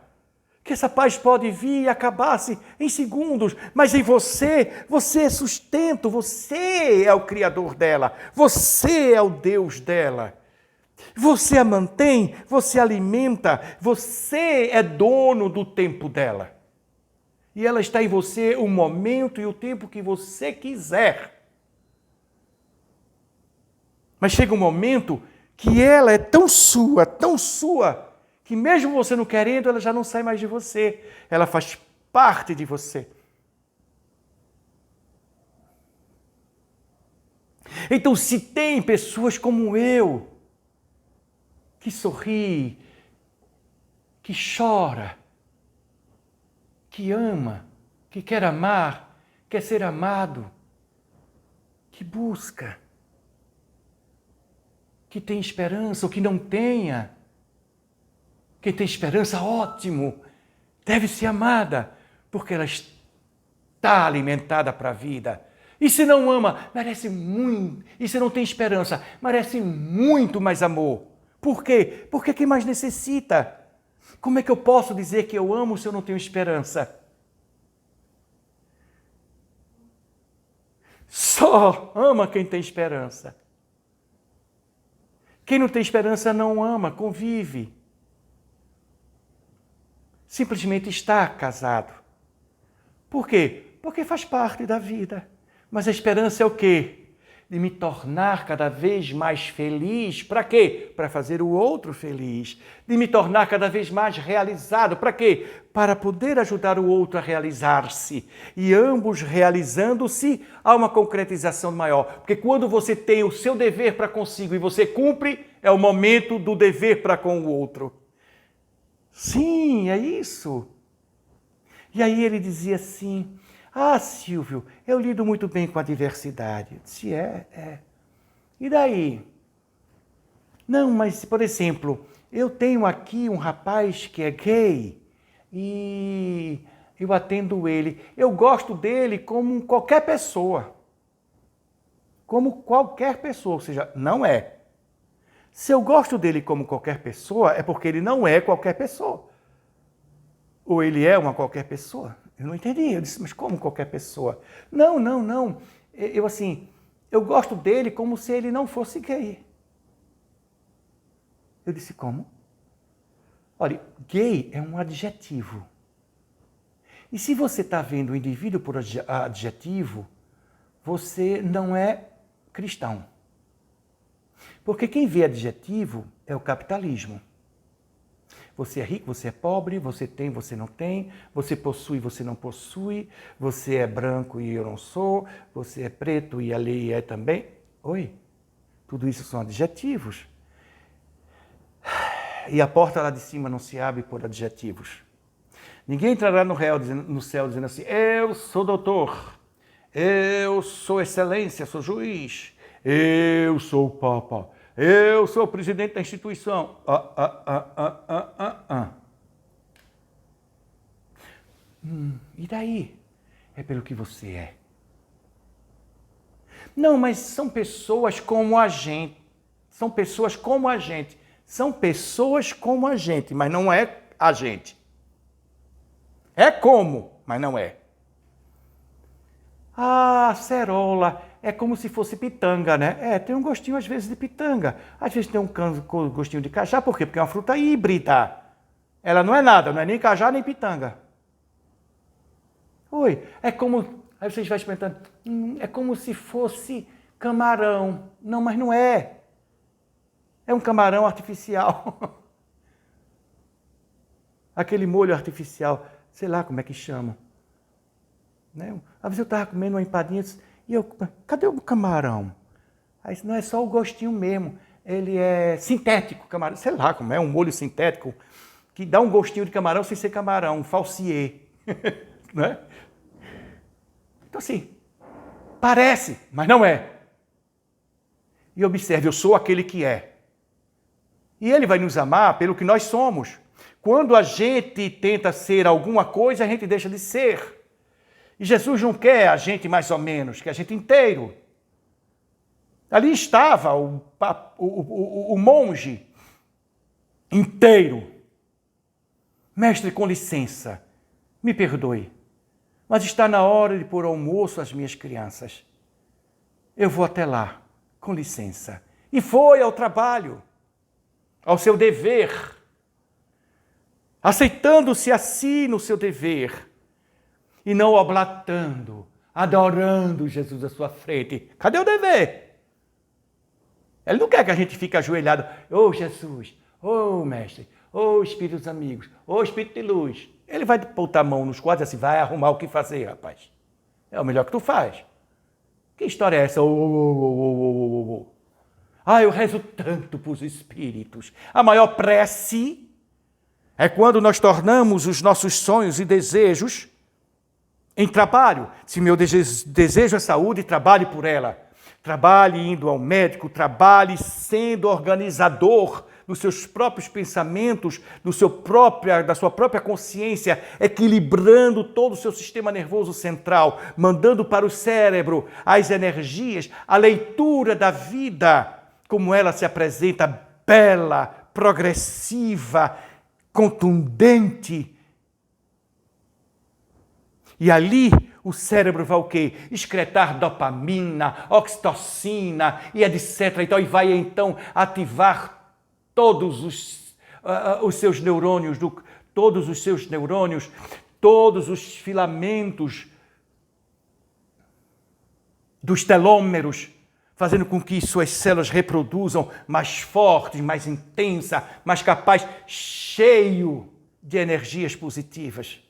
que essa paz pode vir e acabar-se em segundos, mas em você, você é sustento, você é o Criador dela, você é o Deus dela. Você a mantém, você a alimenta, você é dono do tempo dela. E ela está em você o momento e o tempo que você quiser. Mas chega um momento que ela é tão sua, que mesmo você não querendo, ela já não sai mais de você. Ela faz parte de você. Então, se tem pessoas como eu, que sorri, que chora, que ama, que quer amar, quer ser amado, que busca, que tem esperança ou que não tenha. Quem tem esperança, ótimo, deve ser amada, porque ela está alimentada para a vida. E se não ama, merece muito. E se não tem esperança, merece muito mais amor. Por quê? Porque quem mais necessita? Como é que eu posso dizer que eu amo se eu não tenho esperança? Só ama quem tem esperança. Quem não tem esperança não ama, convive. Simplesmente está casado. Por quê? Porque faz parte da vida. Mas a esperança é o quê? De me tornar cada vez mais feliz. Para quê? Para fazer o outro feliz. De me tornar cada vez mais realizado. Para quê? Para poder ajudar o outro a realizar-se. E ambos realizando-se, há uma concretização maior. Porque quando você tem o seu dever para consigo e você cumpre, é o momento do dever para com o outro. Sim, é isso. E aí ele dizia assim, Silvio, eu lido muito bem com a diversidade. Eu disse, é. E daí? Não, mas, por exemplo, eu tenho aqui um rapaz que é gay e eu atendo ele. Eu gosto dele como qualquer pessoa. Como qualquer pessoa, ou seja, não é. Se eu gosto dele como qualquer pessoa, é porque ele não é qualquer pessoa. Ou ele é uma qualquer pessoa. Eu não entendi. Eu disse, mas como qualquer pessoa? Não. Eu gosto dele como se ele não fosse gay. Eu disse, como? Olha, gay é um adjetivo. E se você está vendo o indivíduo por adjetivo, você não é cristão. Porque quem vê adjetivo é o capitalismo. Você é rico, você é pobre, você tem, você não tem, você possui, você não possui, você é branco e eu não sou, você é preto e a lei é também. Oi? Tudo isso são adjetivos. E a porta lá de cima não se abre por adjetivos. Ninguém entrará no céu dizendo assim, eu sou doutor, eu sou excelência, sou juiz, eu sou o papa, eu sou o presidente da instituição. E daí? É pelo que você é. Não, mas são pessoas como a gente. São pessoas como a gente. São pessoas como a gente, mas não é a gente. É como, mas não é. Cerola, é como se fosse pitanga, né? Tem um gostinho às vezes de pitanga. Às vezes tem um gostinho de cajá, por quê? Porque é uma fruta híbrida. Ela não é nada, não é nem cajá nem pitanga. Oi, é como... Aí vocês vão experimentando. É como se fosse camarão. Não, mas não é. É um camarão artificial. Aquele molho artificial, sei lá como é que chama. Né? Às vezes eu estava comendo uma empadinha e eu, cadê o camarão? Aí não é só o gostinho mesmo, ele é sintético, camarão, sei lá como é, um molho sintético que dá um gostinho de camarão sem ser camarão, um falsier. Né? Então assim, parece, mas não é. E observe, eu sou aquele que é. E Ele vai nos amar pelo que nós somos. Quando a gente tenta ser alguma coisa, a gente deixa de ser. E Jesus não quer a gente mais ou menos, quer a gente inteiro. Ali estava o monge inteiro. Mestre, com licença, me perdoe, mas está na hora de pôr almoço às minhas crianças. Eu vou até lá, com licença. E foi ao trabalho, ao seu dever, aceitando-se a si no seu dever, e não oblatando, adorando Jesus à sua frente. Cadê o dever? Ele não quer que a gente fique ajoelhado. Ô Jesus, ô Mestre, ô Espíritos amigos, ô Espírito de luz. Ele vai botar a mão nos quadros e assim, vai arrumar o que fazer, rapaz. É o melhor que tu faz. Que história é essa? Eu rezo tanto para os espíritos. A maior prece é quando nós tornamos os nossos sonhos e desejos em trabalho. Se meu desejo é saúde, trabalhe por ela. Trabalhe indo ao médico, trabalhe sendo organizador dos seus próprios pensamentos, da sua própria consciência, equilibrando todo o seu sistema nervoso central, mandando para o cérebro as energias, a leitura da vida, como ela se apresenta, bela, progressiva, contundente. E ali o cérebro vai o quê? Excretar dopamina, oxitocina e etc. E vai então ativar todos os seus neurônios, todos os filamentos dos telômeros, fazendo com que suas células reproduzam mais fortes, mais intensa, mais capaz, cheio de energias positivas.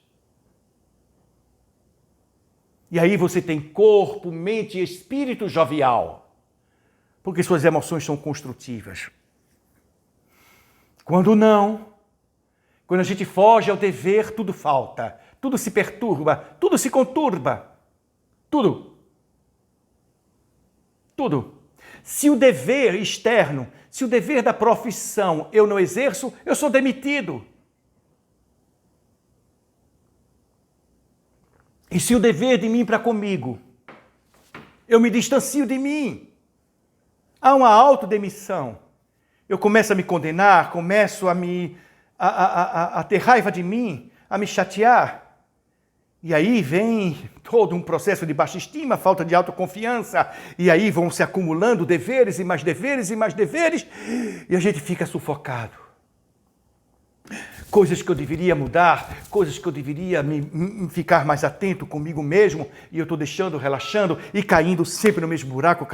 E aí você tem corpo, mente e espírito jovial, porque suas emoções são construtivas. Quando não, quando a gente foge ao dever, tudo falta, tudo se perturba, tudo se conturba, tudo. Se o dever externo, se o dever da profissão eu não exerço, eu sou demitido. E se o dever de mim para comigo, eu me distancio de mim, há uma autodemissão. Eu começo a me condenar, começo a ter raiva de mim, a me chatear. E aí vem todo um processo de baixa estima, falta de autoconfiança, e aí vão se acumulando deveres e mais deveres e mais deveres, e a gente fica sufocado. Coisas que eu deveria mudar, coisas que eu deveria ficar mais atento comigo mesmo, e eu estou deixando, relaxando e caindo sempre no mesmo buraco,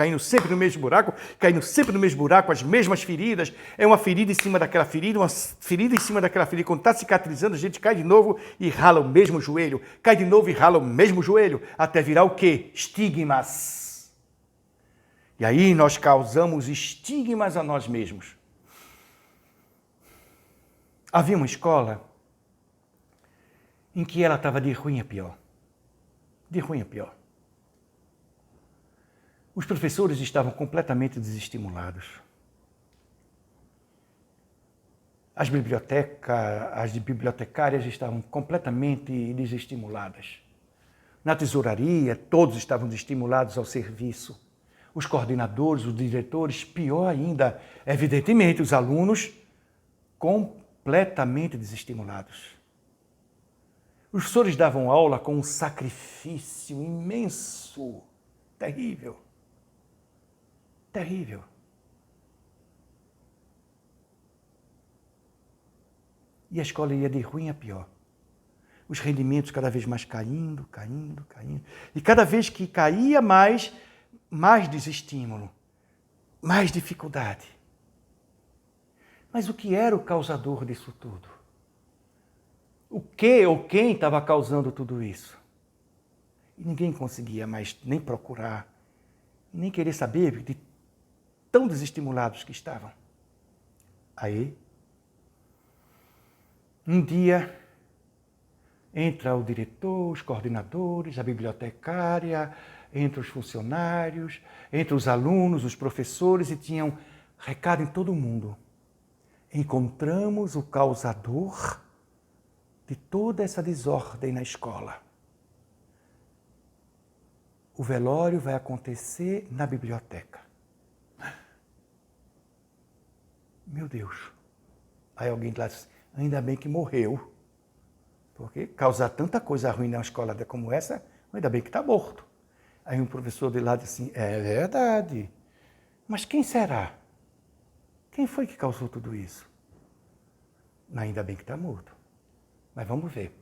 as mesmas feridas. É uma ferida em cima daquela ferida, uma ferida em cima daquela ferida. Quando está cicatrizando, a gente cai de novo e rala o mesmo joelho, cai de novo e rala o mesmo joelho, até virar o quê? Estigmas. E aí nós causamos estigmas a nós mesmos. Havia uma escola em que ela estava de ruim a pior. De ruim a pior. Os professores estavam completamente desestimulados. As bibliotecárias estavam completamente desestimuladas. Na tesouraria, todos estavam desestimulados ao serviço. Os coordenadores, os diretores, pior ainda, evidentemente, os alunos completamente desestimulados. Os professores davam aula com um sacrifício imenso, terrível. Terrível. E a escola ia de ruim a pior. Os rendimentos cada vez mais caindo. E cada vez que caía mais desestímulo, mais dificuldade. Mas o que era o causador disso tudo? O que ou quem estava causando tudo isso? E ninguém conseguia mais nem procurar, nem querer saber de tão desestimulados que estavam. Aí, um dia, entra o diretor, os coordenadores, a bibliotecária, entre os funcionários, entre os alunos, os professores, e tinham recado em todo mundo. Encontramos o causador de toda essa desordem na escola. O velório vai acontecer na biblioteca. Meu Deus. Aí alguém lá disse, ainda bem que morreu. Porque causar tanta coisa ruim numa escola como essa, ainda bem que está morto. Aí um professor de lá disse assim, é verdade. Mas quem será? Quem foi que causou tudo isso? Ainda bem que está morto. Mas vamos ver.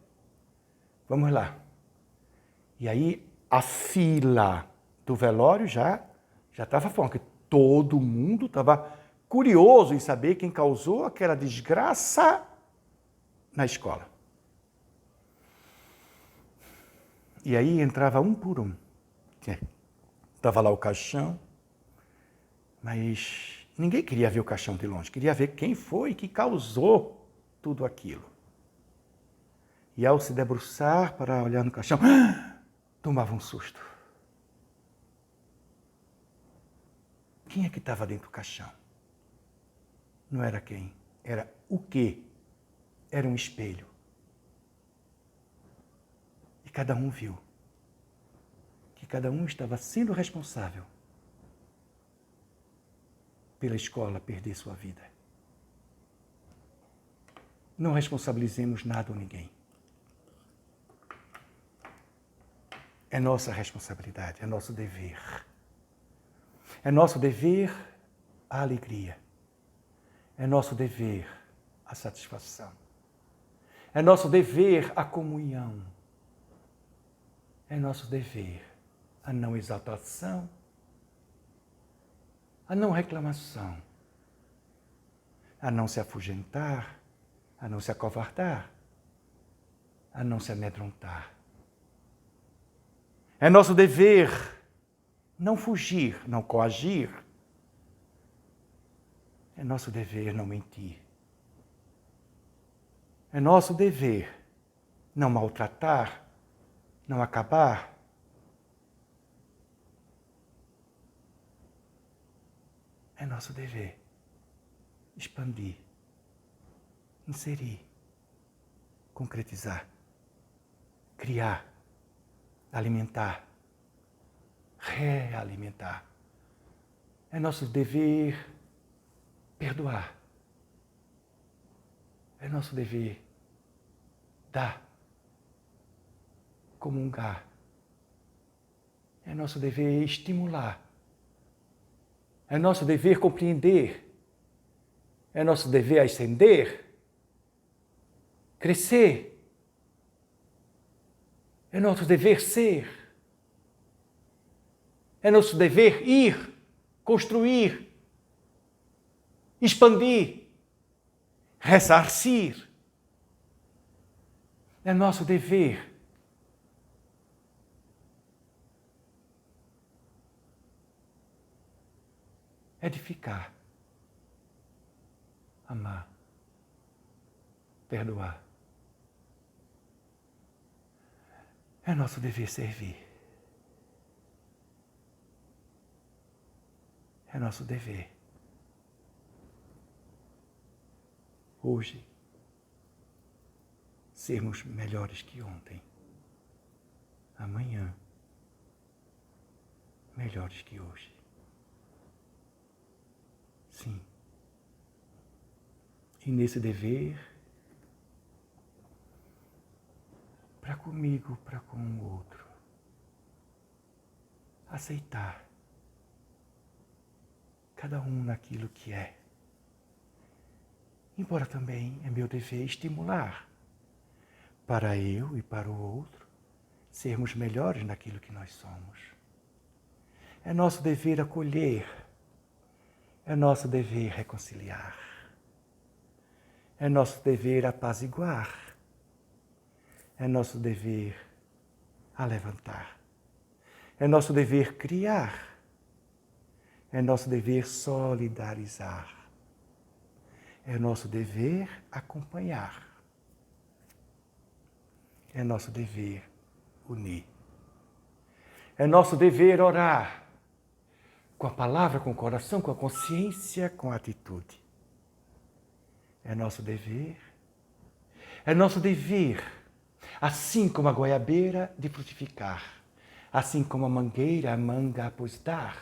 Vamos lá. E aí a fila do velório já estava falando que todo mundo estava curioso em saber quem causou aquela desgraça na escola. E aí entrava um por um. Estava lá o caixão, mas ninguém queria ver o caixão de longe, queria ver quem foi que causou tudo aquilo. E ao se debruçar para olhar no caixão, tomava um susto. Quem é que estava dentro do caixão? Não era quem, era o quê? Era um espelho. E cada um viu que cada um estava sendo responsável pela escola perder sua vida. Não responsabilizemos nada ou ninguém. É nossa responsabilidade, é nosso dever. É nosso dever a alegria. É nosso dever a satisfação. É nosso dever a comunhão. É nosso dever a não exaltação, a não reclamação, a não se afugentar, a não se acovardar, a não se amedrontar. É nosso dever não fugir, não coagir. É nosso dever não mentir. É nosso dever não maltratar, não acabar. É nosso dever expandir, inserir, concretizar, criar, alimentar, realimentar. É nosso dever perdoar. É nosso dever dar, comungar. É nosso dever estimular. É nosso dever compreender. É nosso dever ascender, crescer. É nosso dever ser. É nosso dever ir, construir, expandir, ressarcir. É nosso dever edificar, amar, perdoar. É nosso dever servir. É nosso dever. Hoje, sermos melhores que ontem. Amanhã, melhores que hoje. Sim. E nesse dever, para comigo, para com o outro, aceitar cada um naquilo que é. Embora também é meu dever estimular para eu e para o outro sermos melhores naquilo que nós somos. É nosso dever acolher, é nosso dever reconciliar, é nosso dever apaziguar, é nosso dever alevantar, é nosso dever criar, é nosso dever solidarizar, é nosso dever acompanhar, é nosso dever unir. É nosso dever orar com a palavra, com o coração, com a consciência, com a atitude. É nosso dever. É nosso dever, assim como a goiabeira, de frutificar. Assim como a mangueira, a manga após dar.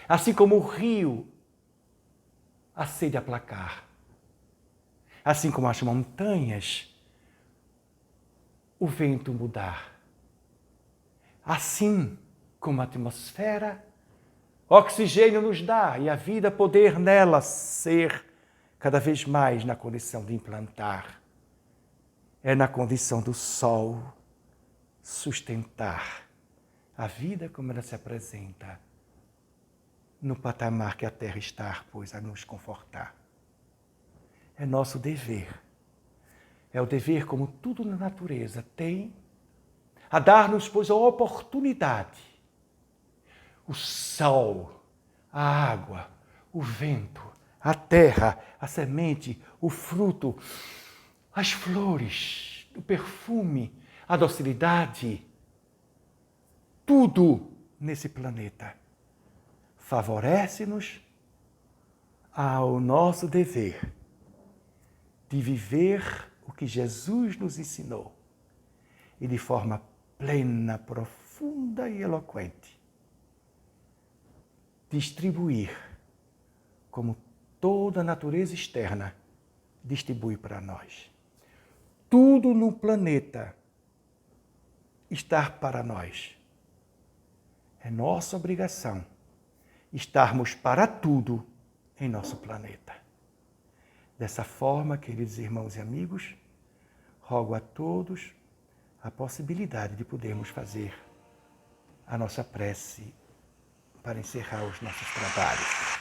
Assim como o rio, a sede aplacar. Assim como as montanhas, o vento mudar. Assim como a atmosfera, oxigênio nos dá e a vida poder nela ser cada vez mais na condição de implantar. É na condição do sol sustentar a vida como ela se apresenta no patamar que a terra está, pois, a nos confortar. É nosso dever. É o dever, como tudo na natureza tem, a dar-nos, pois, a oportunidade. O sol, a água, o vento, a terra, a semente, o fruto, as flores, o perfume, a docilidade, tudo nesse planeta favorece-nos ao nosso dever de viver o que Jesus nos ensinou e de forma plena, profunda e eloquente distribuir como toda a natureza externa distribui para nós. Tudo no planeta está para nós. É nossa obrigação estarmos para tudo em nosso planeta. Dessa forma, queridos irmãos e amigos, rogo a todos a possibilidade de podermos fazer a nossa prece para encerrar os nossos trabalhos.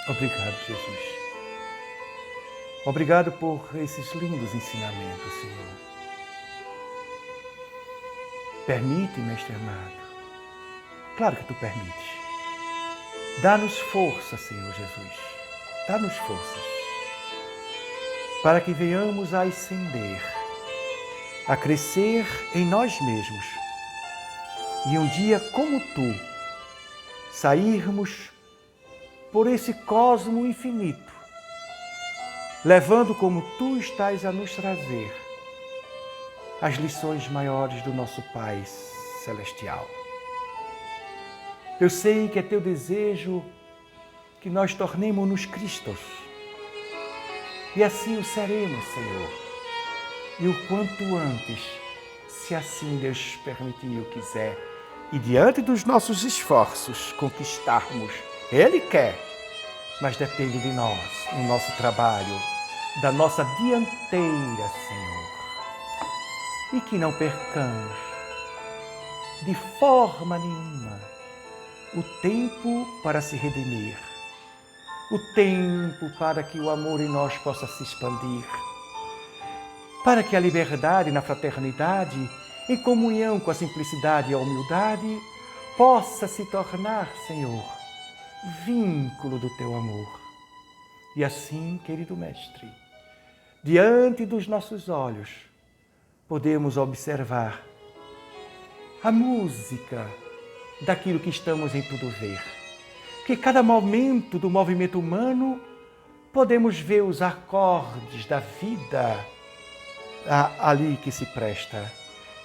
Obrigado, Jesus. Obrigado por esses lindos ensinamentos, Senhor. Permite, Mestre amado. Claro que Tu permites. Dá-nos força, Senhor Jesus. Dá-nos forças para que venhamos a ascender, a crescer em nós mesmos e um dia, como Tu, sairmos por esse cosmo infinito, levando como Tu estás a nos trazer as lições maiores do nosso Pai Celestial. Eu sei que é Teu desejo que nós tornemos-nos Cristos. E assim o seremos, Senhor. E o quanto antes, se assim Deus permitir e o quiser, e diante dos nossos esforços conquistarmos, Ele quer, mas depende de nós, no nosso trabalho, da nossa dianteira, Senhor. E que não percamos, de forma nenhuma, o tempo para se redimir, o tempo para que o amor em nós possa se expandir, para que a liberdade na fraternidade, em comunhão com a simplicidade e a humildade, possa se tornar, Senhor, vínculo do Teu amor. E assim, querido Mestre, diante dos nossos olhos, podemos observar a música daquilo que estamos em tudo ver. Que cada momento do movimento humano podemos ver os acordes da vida ali que se presta.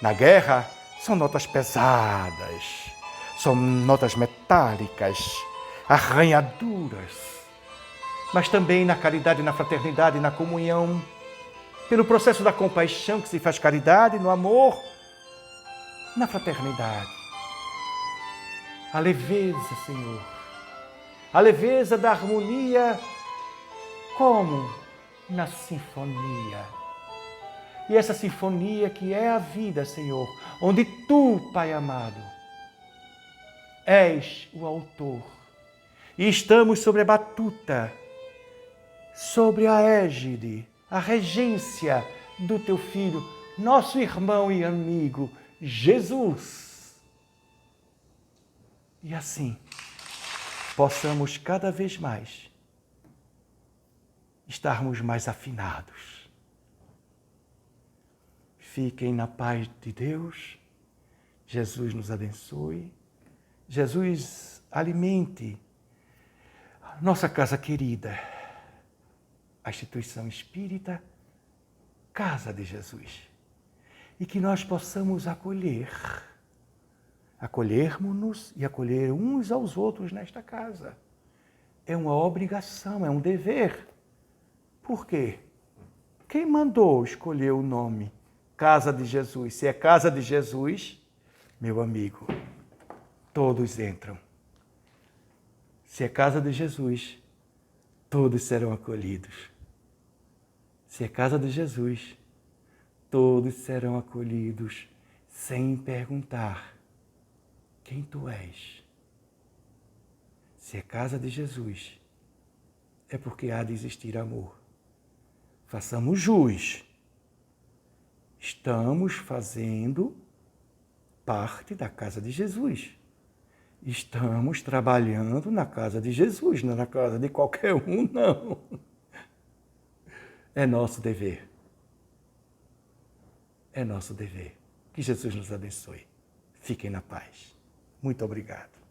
Na guerra são notas pesadas, são notas metálicas, arranhaduras, mas também na caridade, na fraternidade, na comunhão, pelo processo da compaixão que se faz caridade, no amor, na fraternidade. A leveza, Senhor, a leveza da harmonia, como na sinfonia. E essa sinfonia que é a vida, Senhor, onde Tu, Pai amado, és o autor. E estamos sobre a batuta, sobre a égide, a regência do Teu Filho, nosso irmão e amigo Jesus. E assim, possamos cada vez mais estarmos mais afinados. Fiquem na paz de Deus. Jesus nos abençoe. Jesus alimente nossa casa querida, a instituição espírita Casa de Jesus. E que nós possamos acolhermos-nos e acolher uns aos outros nesta casa. É uma obrigação, é um dever. Por quê? Quem mandou escolher o nome Casa de Jesus? Se é Casa de Jesus, meu amigo, todos entram. Se é Casa de Jesus, todos serão acolhidos. Se é Casa de Jesus, todos serão acolhidos sem perguntar quem tu és. Se é Casa de Jesus, é porque há de existir amor. Façamos jus. Estamos fazendo parte da casa de Jesus. Estamos trabalhando na casa de Jesus, não é na casa de qualquer um, não. É nosso dever. É nosso dever. Que Jesus nos abençoe. Fiquem na paz. Muito obrigado.